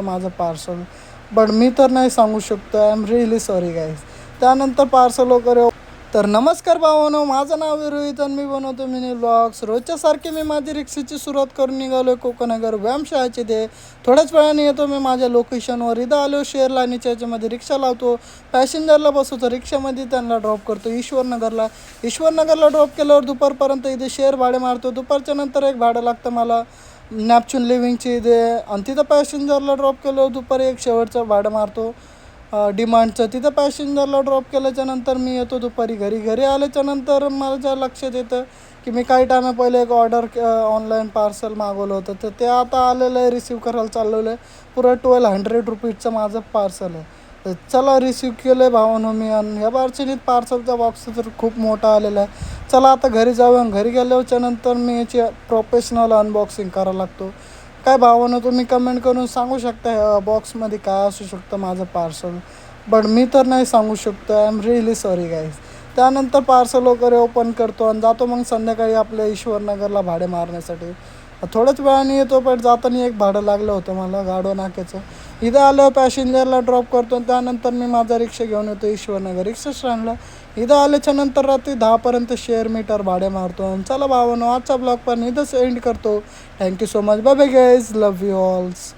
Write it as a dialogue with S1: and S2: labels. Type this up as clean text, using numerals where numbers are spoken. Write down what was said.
S1: माझं parcel. But मी तर नाही सांगू शकतो. I am really sorry guys. त्यानंतर पार्सल वगैरे. तर नमस्कार भावानो, माझं नाव आहे रोहित आणि मी बनवतो मिनी ब्लॉग्स. रोजच्यासारखी मी माझी रिक्षेची सुरुवात करून निघालो आहे कोकणनगर व्यायामशाळेचे ते. थोड्याच वेळाने येतो मी माझ्या लोकेशनवर. इथं आलो शेअर लाईनीच्या याच्यामध्ये रिक्षा लावतो, पॅसेंजरला बसवतो रिक्षामध्ये, त्यांना ड्रॉप करतो ईश्वरनगरला ड्रॉप केल्यावर दुपारपर्यंत इथे शेअर भाडे मारतो. दुपारच्या नंतर एक भाडं लागतं मला नॅपच्यून लिव्हिंगची इथे, आणि तिथं पॅसेंजरला ड्रॉप केल्यावर दुपारी एक शेवटचं भाडं मारतो डिमांडचं. तिथं पॅसेंजरला ड्रॉप केल्याच्यानंतर मी येतो दुपारी घरी आल्याच्यानंतर माझ्या लक्षात येतं की मी काही टायमा पहिले एक ऑर्डर ऑनलाईन पार्सल मागवलं होतं, तर ते आता आलेलं आहे, रिसीव करायला चाललेलं आहे. पुरं 1200 रुपीजचं माझं पार्सल आहे. तर चला रिसीव केलं आहे भावानं मी. आणि ह्या बारचीनीत पार्सलचा बॉक्स तर खूप मोठा आलेला आहे. चला आता घरी जाऊया. घरी गेल्याच्यानंतर मी याची प्रोफेशनल अनबॉक्सिंग करायला लागतो. काय भावानं तुम्ही कमेंट करून सांगू शकता ह्या बॉक्समध्ये काय असू शकतं माझं पार्सल. बट मी तर नाही सांगू शकतो. I am really sorry guys. त्यानंतर पार्सल वगैरे ओपन करतो आणि जातो मग संध्याकाळी आपल्या ईश्वरनगरला भाडे मारण्यासाठी. थोड्याच वेळाने येतो, पण जाताना एक भाडं लागलं होतं मला गाडो नाक्याचं. इथं आलं पॅसेंजरला ड्रॉप करतो आणि त्यानंतर मी माझा रिक्षा घेऊन येतो ईश्वरनगर रिक्षा स्टँडला. इथं आल्याच्यानंतर रात्री 10पर्यंत शेअर मीटर भाडे मारतो. आणि चला भावानो, आजचा ब्लॉग पण इथंच एंड करतो. Thank you so much. Bye bye guys. Love you ऑल्स.